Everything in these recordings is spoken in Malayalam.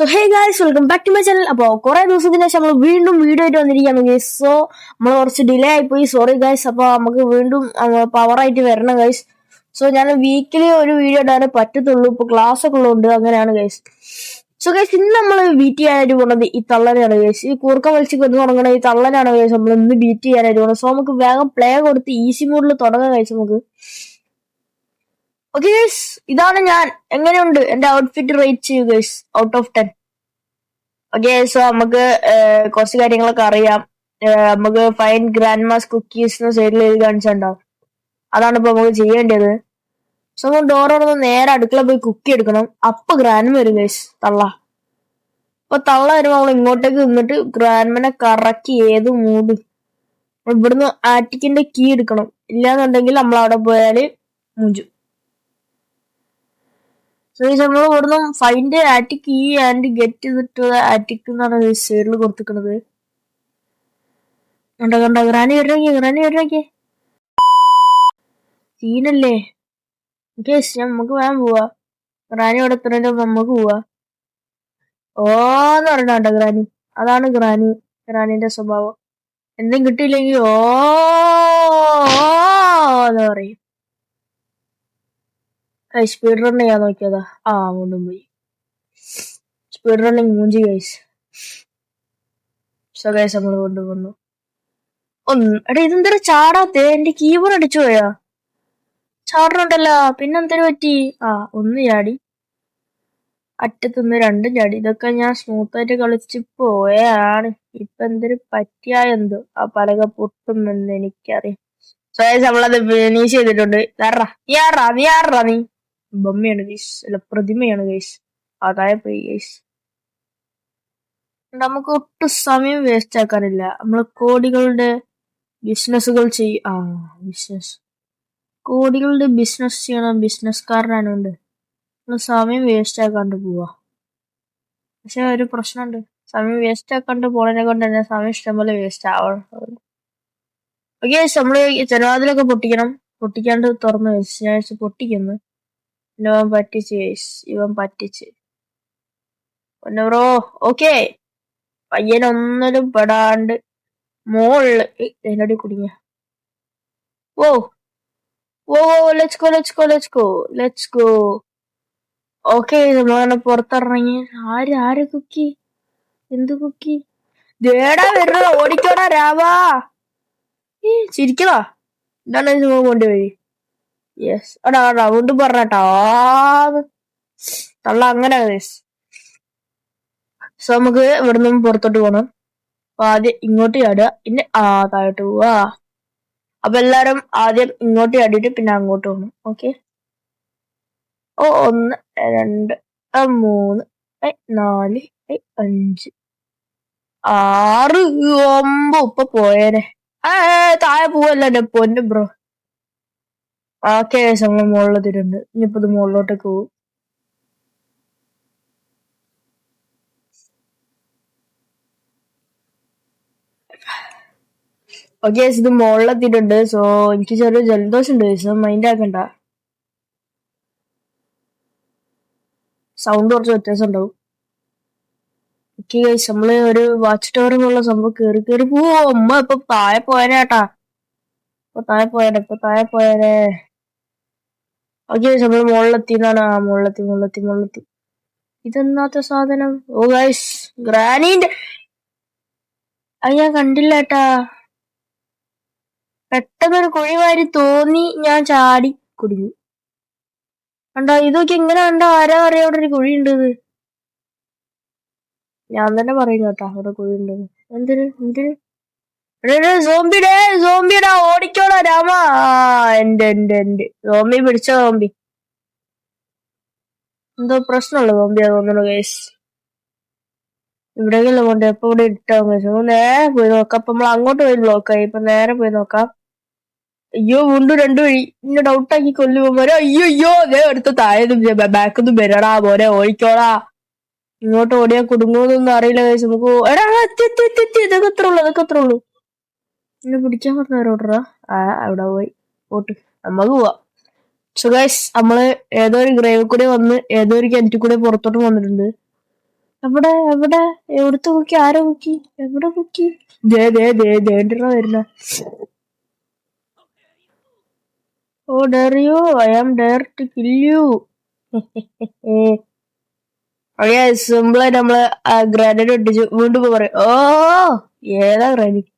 So hey guys, welcome back to my channel. അപ്പോൾ കുറെ ദിവസത്തിന് ശേഷം നമ്മൾ വീണ്ടും വീഡിയോ ആയിട്ട് വന്നിരിക്കുകയാണ് ഗൈസ്. സോ നമ്മൾ കുറച്ച് ഡിലേ ആയിപ്പോയി, സോറി ഗൈസ്. അപ്പോൾ നമുക്ക് വീണ്ടും പവറായിട്ട് വരണം ഗൈസ്. സോ ഞാൻ വീക്കിലി ഒരു വീഡിയോ ഇടാനേ പറ്റത്തുള്ളൂ, ഇപ്പോൾ ക്ലാസ് ഒക്കെ ഉള്ളതുകൊണ്ട്. അങ്ങനെയാണ് ഗൈസ്. സോ ഗൈസ്, ഇന്ന് നമ്മൾ ബീറ്റ് ചെയ്യാനായിട്ട് പോകുന്നത് ഈ തള്ളനെയാണ് ഗൈസ്. ഈ കൂർക്ക വലിച്ച് കൊന്നു തുടങ്ങണ ഈ തള്ളനാണ് ഗൈസ് നമ്മൾ ഇന്ന് ബീറ്റ് ചെയ്യാനായിട്ട് പോകുന്നത്. സോ നമുക്ക് വേഗം പ്ലേ കൊടുത്ത് ഈസി മോഡിൽ തുടങ്ങാം ഗൈസ്. നമുക്ക് ഓക്കെ ഗൈസ്, ഇതാണ് ഞാൻ. എങ്ങനെയുണ്ട് എന്റെ ഔട്ട്ഫിറ്റ്? റേറ്റ് ചെയ്യൂ guys, out of 10. Okay, so നമുക്ക് കുറച്ച് കാര്യങ്ങളൊക്കെ അറിയാം. നമുക്ക് ഫൈൻ ഗ്രാൻഡ് മാസ് കുക്കീസ് സൈഡിൽ എഴുതി കാണിച്ചിട്ടുണ്ടാവും. അതാണ് ഇപ്പൊ നമുക്ക് ചെയ്യേണ്ടത്. സോ നമ്മൾ ഡോറോടൊന്ന് നേരെ അടുക്കള പോയി കുക്കി എടുക്കണം. അപ്പൊ ഗ്രാൻഡ് വരും ഗൈസ്, തള്ള. അപ്പൊ തള്ള വരുമ്പോ നമ്മൾ ഇങ്ങോട്ടേക്ക് നിന്നിട്ട് ഗ്രാൻഡ്മനെ കറക്കി ഏത് മൂട് ഇവിടുന്ന് ആറ്റിക്കിന്റെ കീ എടുക്കണം. ഇല്ലാന്നുണ്ടെങ്കിൽ നമ്മൾ അവിടെ പോയാല് മുഞ്ചു. സോ നമ്മൾ ഇവിടുന്ന് find attic key and get ചെയ്തിട്ട് ആറ്റിക് എന്നാണ് സൈഡിൽ കൊടുത്തിരിക്കുന്നത്. കണ്ടോ ഗ്രാനി വരണേ സീനല്ലേ. നമുക്ക് വേഗം പോവാ. ഗ്രാനി ഇവിടെ എത്തുന്നതിന്റെ നമുക്ക് പോവാ. ഓന്ന് പറഞ്ഞോ ഗ്രാനി. അതാണ് ഗ്രാനിന്റെ സ്വഭാവം. എന്തും കിട്ടിയില്ലെങ്കിൽ എന്ന് പറയും. സ്പീഡ് റൺ ചെയ്യാൻ നോക്കിയതാ. അങ്ങോട്ടും പോയി. സ്പീഡ് റണ്ണിങ് മൂഞ്ചി ഗൈസ്. സോ ഗൈസ്, നമ്മൾ കൊണ്ടുവന്നു. എടാ, ഇതെന്തൊരു ചാടാത്തേ? എന്റെ കീബോർഡ് അടിച്ചു പോയാ? ചാടണുണ്ടല്ലോ. പിന്നെന്തൊരു പറ്റി? ഒന്ന് ചാടി, അറ്റത്തുനിന്ന് രണ്ടും ചാടി. ഇതൊക്കെ ഞാൻ സ്മൂത്തായിട്ട് കളിച്ച് പോയാണ്. ഇപ്പൊ എന്തൊരു പറ്റിയാ എന്തോ ആ പലക പൊട്ടുമെന്ന് എനിക്കറിയാം. സോ ഗൈസ്, നമ്മളത് ഫിനിഷ് ചെയ്തിട്ടുണ്ട്. നീ ബൊമ്മയാണ് ഗൈസ്, അല്ല പ്രതിമയാണ് ഗൈസ്. അതായ പോയി ഗൈസ്. നമുക്ക് ഒട്ടും സമയം വേസ്റ്റ് ആക്കാനില്ല. നമ്മൾ കോടികളുടെ ബിസിനസ്സുകൾ കോടികളുടെ ബിസിനസ് ചെയ്യണം. ബിസിനസ്സുകാരനാണ്. നമ്മൾ സമയം വേസ്റ്റ് ആക്കാണ്ട് പോവാ. പക്ഷെ ഒരു പ്രശ്നമുണ്ട്. സമയം വേസ്റ്റ് ആക്കാണ്ട് പോണതിനെ കൊണ്ട് തന്നെ സമയം ഇഷ്ടംപോലെ വേസ്റ്റ് ആവണം. ഓക്കെ, നമ്മള് ജനവാതിലൊക്കെ പൊട്ടിക്കാണ്ട് തുറന്ന് വെച്ച് ഞാൻ പൊട്ടിക്കുന്നു. ഇവൻ പറ്റിച്ച് ബ്രോ. ഓക്കെ, പയ്യനൊന്നിനും പെടാണ്ട് മോളില് എന്നോട് കുടുങ്ങിയ. Let's go. ഓക്കെ, നമ്മളങ്ങനെ പുറത്തിറങ്ങി. ആര് കുക്കി? എന്ത് കുക്കി? ദേടാ വരുന്നത്. ഓടിക്കോടാ രാവാ. ചിരിക്കണോ? ഇതാണ് കൊണ്ടുപോയി. യെസ്, അടാ വീണ്ടും പറഞ്ഞാട്ടാ തള്ള. അങ്ങനെ സോ നമുക്ക് ഇവിടുന്ന് പുറത്തോട്ട് പോകണം. അപ്പൊ ആദ്യം ഇങ്ങോട്ട് ചാടുക, പിന്നെ താഴോട്ട് പോവാ. അപ്പൊ എല്ലാരും ആദ്യം ഇങ്ങോട്ട് ചാടിയിട്ട് പിന്നെ അങ്ങോട്ട് പോകണം. ഓക്കെ. 1 2 3 4 5 6 9. ഇപ്പൊ പോയേനെ. താഴെ പോവല്ല എന്റെ പൊന്നു ബ്രോ. ഓക്കെ, നമ്മൾ മുകളിലെത്തിയിട്ടുണ്ട്. ഇനിയിപ്പോ ഇത് മുകളിലോട്ടേക്ക് പോകും. ഓക്കെ, ഇത് മുകളിലെത്തിയിട്ടുണ്ട്. സോ എനിക്ക് ചെറിയ ജലദോഷം ഉണ്ട്. സോ മൈൻഡ് ആക്കണ്ട. സൗണ്ട് കുറച്ച് വ്യത്യാസം ഉണ്ടാവും. ഓക്കെ ഗൈസ്, നമ്മള് ഒരു വാച്ച് ടവർ എന്നുള്ള സംഭവം കേറി പോവോ. അമ്മ ഇപ്പൊ താഴെ പോയനേട്ടാ. ഇപ്പൊ താഴെ പോയനെ. ഓക്കെ, നമ്മൾ മുകളിലെത്തിന്നാണ്. മുകളിലെത്തി. ഇതെന്നാത്ത സാധനം? ഓ ഗൈസ്, ഗ്രാനീന്റെ അത് ഞാൻ കണ്ടില്ല ഏട്ടാ. പെട്ടെന്നൊരു കുഴി വാരി തോന്നി, ഞാൻ ചാടി കുടുങ്ങി. കണ്ടോ, ഇതൊക്കെ എങ്ങനെ കണ്ടോ? ആരാ പറയാ അവിടെ ഒരു കുഴി ഉണ്ടെന്ന്? ഞാൻ തന്നെ പറയുന്നു കേട്ടാ, അവിടെ കുഴി ഉണ്ടെന്ന്. എന്തിന്? സോംബിടാ, ഓടിക്കോടാ രാമ. എന്റെ സോംബി പിടിച്ച സോംബി. എന്തോ പ്രശ്നമുള്ള സോംബിയാ തോന്നുന്നു ഗൈസ്. ഇവിടേക്കല്ല പോണ്ടേ. എപ്പൊ ഇവിടെ ഇട്ടാവും ഗൈസ്. നേരെ പോയി നോക്കാം. അപ്പൊ നമ്മൾ അങ്ങോട്ട് പോയി ബ്ലോക്കായി. ഇപ്പൊ നേരെ പോയി നോക്കാം. അയ്യോ, വീണ്ടും 2 വഴി. ഇന്നെ ഡൗട്ടാക്കി കൊല്ലുമ്പോ അയ്യോ അതേ അടുത്ത താഴെന്നും ബാക്കൊന്നും വരടാ പോരെ. ഓടിക്കോടാ. ഇങ്ങോട്ട് ഓടിയാ കുടുങ്ങുന്നൊന്നും അറിയില്ല ഗൈസ്. നമുക്ക് എടാ ഇതൊക്കെ എത്ര ഉള്ളൂ. എന്നെ പിടിക്കാൻ പറഞ്ഞവരോടാ. അവിടെ പോയി ഓട്ട്. നമുക്ക് പോവാം. സോ ഗൈസ്, നമ്മള് ഏതോ ഒരു ഗ്രേവ് കൂടെ വന്ന് ഏതോ ഒരു കിണറ്റിൽ കൂടെ പുറത്തോട്ട് വന്നിട്ടുണ്ട്. എവിടെ എവിടെ എവിടുത്തെ കുക്കി? ആരെ കുക്കി? എവിടെ കുക്കി? വരുന്ന. Oh dare you? I am dare to kill you. സിമ്പിളായിട്ട് നമ്മള് ഗ്രാനേഡ് ഒട്ടിച്ചു. വീണ്ടും പറയും ഓ ഏതാ ഗ്രാനേഡ്?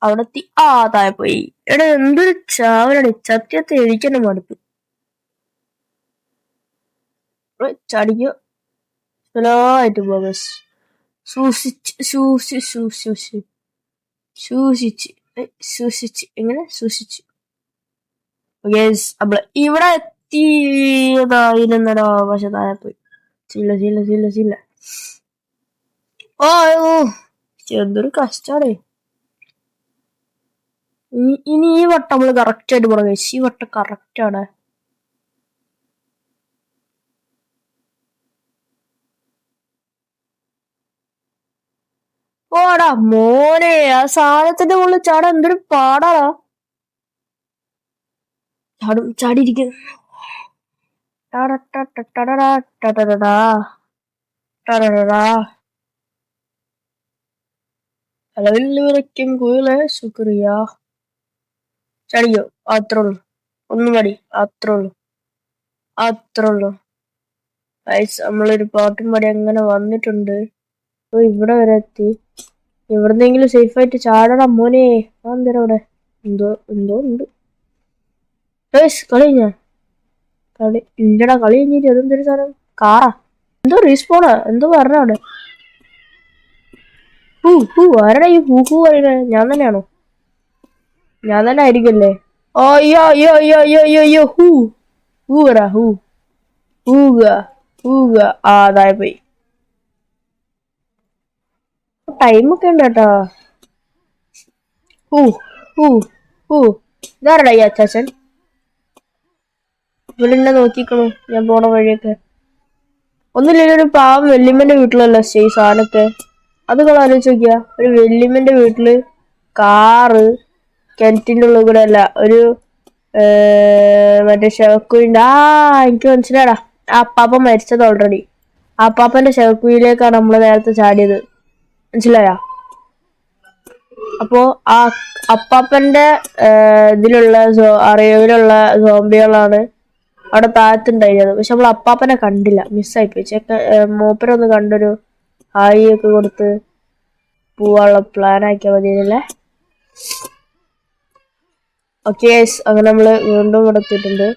അവിടെ താഴെ പോയി. എടാ എന്തൊരു ചാവലാണ് സത്യത്തെ എഴുതിക്കെന്നെ മടുത്തു. ചടിക്കോ സ്ലോ ആയിട്ട് പോകാം. സൂക്ഷിച്ച് എങ്ങനെ സൂക്ഷിച്ച്. നമ്മള് ഇവിടെ എത്തിയതായിരുന്നടാ. പക്ഷെ താഴെ പോയി. ചില്ല. ഓ എന്തൊരു കഷ്ടാണ്. ഇനി ഈ വട്ടം നമ്മള് കറക്റ്റ് ആയിട്ട് പോണം. ഈ വട്ടം കറക്റ്റ് ആണ്. ഓടാ മോനെ, ആ സാധനത്തിന്റെ മുകളിൽ ചാടാൻ എന്തൊരു പാടാടാ. ചാടിയിരിക്കുന്നു. അളവിൽ വിറയ്ക്കും കുയിലെ ശുക്രിയ. ചടിയോ? അത്രേ ഉള്ളു. ഒന്നും മതി. അത്രേ ഉള്ളു. നമ്മളൊരു പാട്ടും പാടി അങ്ങനെ വന്നിട്ടുണ്ട്. ഇവിടെ വരെ എത്തി. എവിടെന്നെങ്കിലും സേഫ് ആയിട്ട് ചാടണം മോനെ. എന്തേരം അവിടെ എന്തോ ഉണ്ട്. കളി ഇല്ലടാ. കളി കഴിഞ്ഞിട്ട് അതെന്തൊരു സാധനം? കാറാ? എന്തോ റീസ്പോണാ എന്തോ പറഞ്ഞ അവിടെ. ആരടാ ഈ ഹൂ പറയണേ? ഞാൻ തന്നെയാണോ? ഞാൻ തന്നെ ആയിരിക്കല്ലേ? അയ്യോ ഹൂ പറ. ഹൂക അതായ പോയി. ടൈമൊക്കെ ഉണ്ട് കേട്ടോ. ഇതാരടാ ഈ അച്ചാച്ചൻ? ഇവരെന്നെ നോക്കിക്കണു ഞാൻ പോണ വഴിയൊക്കെ. ഒന്നുമില്ല, ഒരു പാവം വെല്ലിമ്മന്റെ വീട്ടിലല്ല സ്റ്റേ സാധനൊക്കെ. അത് നിങ്ങൾ ആലോചിച്ച് നോക്കിയാ. ഒരു വെല്ലിമ്മന്റെ വീട്ടില് കാറ്, കിണറ്റിന്റെ ഉള്ളിൽ കൂടെ അല്ല, ഒരു മറ്റേ ശവക്കുഴിന്റെ എനിക്ക് മനസ്സിലാടാ. ആ അപ്പാപ്പൻ മരിച്ചത് ഓൾറെഡി. ആ അപ്പാപ്പന്റെ ശവക്കുഴിയിലേക്കാണ് നമ്മള് നേരത്തെ ചാടിയത്. മനസ്സിലായ? അപ്പോ ആ അപ്പാപ്പന്റെ ഇതിലുള്ള അറിവിലുള്ള സോംബികളാണ് അവിടെ താഴത്തുണ്ടായിരുന്നത്. പക്ഷെ നമ്മൾ അപ്പാപ്പനെ കണ്ടില്ല. മിസ്സായിപ്പോയി. മൂപ്പരൊന്ന് കണ്ടൊരു ഹായി ഒക്കെ കൊടുത്ത് പോവാനുള്ള പ്ലാൻ ആക്കിയാൽ മതിയല്ലേ. ഓക്കെ, അങ്ങനെ നമ്മള് വീണ്ടും ഇവിടെ എത്തിയിട്ടുണ്ട്.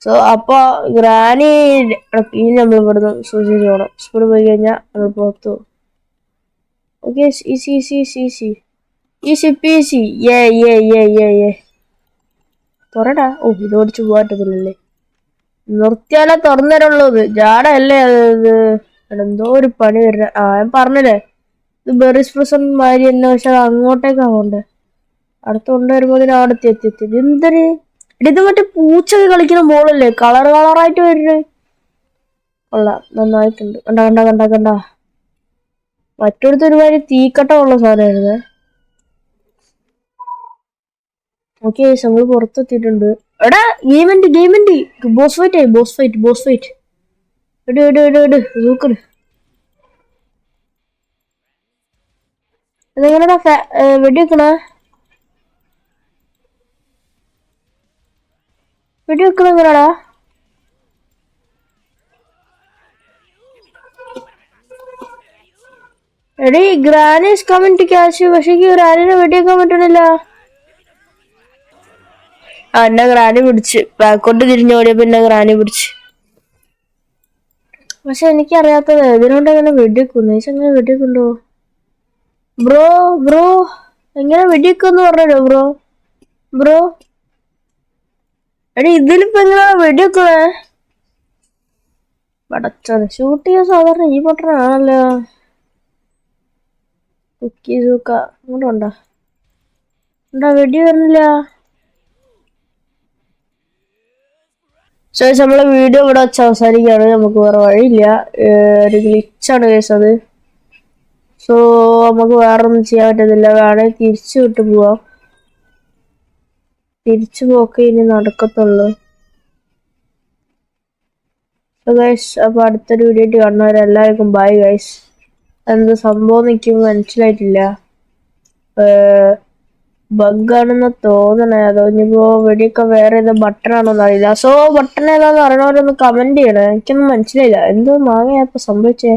സോ അപ്പൊ ഗ്രാനി ഇനി നമ്മൾ ഇവിടുന്ന് സൂക്ഷിച്ച് പോകണം. സ്കൂളിൽ പോയി കഴിഞ്ഞാൽ നമ്മൾ പുറത്തു പോകും. Okay, easy peasy. തുറടാ. ഇത് ഓടിച്ചു പോകാറ്റത്തില്ലല്ലേ. നിർത്തിയാലേ തുറന്നേരുള്ളൂ. ഇത് ജാടല്ലേ അത്. എന്തോ ഒരു പണി വരുന്ന. ഞാൻ പറഞ്ഞല്ലേ ഇത് ബെറിസ് പ്രസന്റ് മാതിരി തന്നെ. പക്ഷെ അത് അങ്ങോട്ടേക്കാ പോണ്ടേ. അടുത്ത് കൊണ്ടുവരുമ്പോ അവിടെ എത്തി. എന്തൊരു ഇത് മറ്റേ പൂച്ചൊക്കെ കളിക്കുന്ന ബോളല്ലേ? കളറായിട്ട് വരുന്നത്. കൊള്ളാം, നന്നായിട്ടുണ്ട്. കണ്ട മറ്റൊടുത്ത് ഒരുമാതിരി തീക്കട്ട ഉള്ള സാധനമായിരുന്നേ. ഓക്കെ, നമ്മള് പുറത്തെത്തിയിട്ടുണ്ട്. എടാ ഗെയിമിന്റെ ബോസ് ഫൈറ്റ്. എട് നോക്കണ്. അതെങ്ങനെടാ വെടിവെക്കണ എങ്ങനെടാ? എടീ ഗ്രാനീസ് കമന്റ് ക്യാഷ്. പക്ഷേ ഗ്രാനിനെ വെടിവെക്കാൻ പറ്റണില്ല. എന്നെ ഗ്രാനി പിടിച്ച് ബാക്കോട്ട് തിരിഞ്ഞോടിയപ്പോ എന്നെ ഗ്രാനി പിടിച്ച്. പക്ഷെ എനിക്കറിയാത്തത് ഇതിനോണ്ട് എങ്ങനെ വെടിവെക്കുന്നു. എങ്ങനെ വെടിവെക്കുണ്ടോ? ബ്രോ എങ്ങനെ വെടിവെക്കുന്ന് പറഞ്ഞല്ലോ ബ്രോ. എടി ഇതിലിപ്പോ എങ്ങനെയാ വെടിവെക്കണേ? പടച്ചോനെ, ഷൂട്ട് ചെയ്യാൻ സാധാരണ ഈ പൊട്ടനാണല്ലോ. ഇങ്ങോട്ടുണ്ടാ വെടി വരുന്നില്ല. സോ നമ്മളെ വീഡിയോ ഇവിടെ വെച്ച് അവസാനിക്കുകയാണ്. നമുക്ക് വേറെ വഴിയില്ല. ഒരു ഗ്ലിച്ചാണ് കേസ് അത്. സോ നമുക്ക് വേറെ ഒന്നും ചെയ്യാൻ പറ്റത്തില്ല. വേണമെങ്കിൽ തിരിച്ചു വിട്ട് പോവാം. തിരിച്ചു പോക്ക് ഇനി നടക്കത്തുള്ളൂ. ഗൈസ് അപ്പോൾ അടുത്തൊരു വീഡിയോ ആയിട്ട് കാണുന്നവരെ എല്ലാവർക്കും ബൈ ഗൈസ്. എന്ത് സംഭവം നിൽക്കുമ്പോൾ മനസ്സിലായിട്ടില്ല. ബഗ്ഗാണെന്ന് തോന്നണേ. അതോ ഇനിയിപ്പോ വെടിയൊക്കെ വേറെ ഏതോ ബട്ടൺ ആണോന്ന് അറിയില്ല. സോ ബട്ടൺ ഏതാന്ന് അറിയണവരൊന്ന് കമന്റ് ചെയ്യണേ. എനിക്കൊന്നും മനസ്സിലായില്ല എന്തോ മാങ്ങയപ്പോ സംഭവിച്ചേ.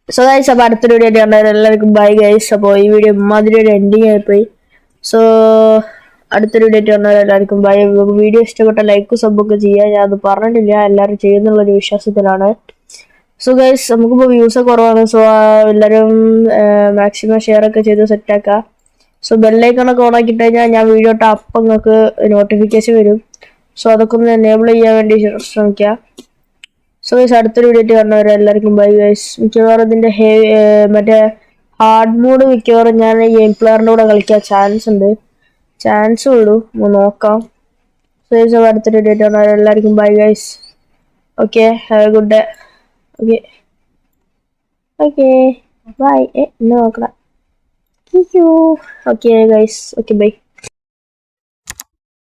സോ ഗൈസ് അപ്പോൾ അടുത്തൊരു വീഡിയോ ആയിട്ട് കാണുന്നവരെ എല്ലാവർക്കും ബൈ ഗൈസ്. അപ്പോൾ ഈ വീഡിയോ ഇമാതിരി ഒരു എൻഡിങ് ആയിപ്പോയി. സോ അടുത്തൊരു വീഡിയോ ആയിട്ട് കാണുന്നവരെ എല്ലാവർക്കും ബൈ. വീഡിയോ ഇഷ്ടപ്പെട്ട ലൈക്ക് സബ്ബൊക്കെ ചെയ്യുക. ഞാൻ അത് പറഞ്ഞിട്ടില്ല, എല്ലാവരും ചെയ്യുന്നുള്ളൊരു വിശ്വാസത്തിലാണ്. സോ ഗൈസ് നമുക്കിപ്പോൾ വ്യൂസ് കുറവാണ്. സോ എല്ലാവരും മാക്സിമം ഷെയർ ഒക്കെ ചെയ്ത് സെറ്റാക്കുക. സോ ബെല്ലൈക്കണൊക്കെ ഓൺ ആക്കിയിട്ട് കഴിഞ്ഞാൽ ഞാൻ വീഡിയോ ഇട്ട അപ്പം നിങ്ങൾക്ക് നോട്ടിഫിക്കേഷൻ വരും. സോ അതൊക്കെ ഒന്ന് എനേബിൾ ചെയ്യാൻ വേണ്ടി ശ്രമിക്കുക. സോ ഗൈസ് അടുത്തൊരു വീഡിയോ ആയിട്ട് കാണുന്നവരെ എല്ലാവർക്കും ബൈ ഗൈസ്. മിക്കവാറും ഇതിൻ്റെ മറ്റേ ഹാർഡ് മോഡ് മിക്കവാറും ഞാൻ ഗെയിം പ്ലെയറിൻ്റെ കൂടെ കളിക്കാൻ ചാൻസ് ഉള്ളൂ, നോക്കാം. സോ ഗൈസ് അടുത്തൊരു വീഡിയോ ആയിട്ട് കാണുന്നവരെ എല്ലാവർക്കും bye guys. Okay, have A good day. Okay, bye. No, okay, guys. Okay, bye.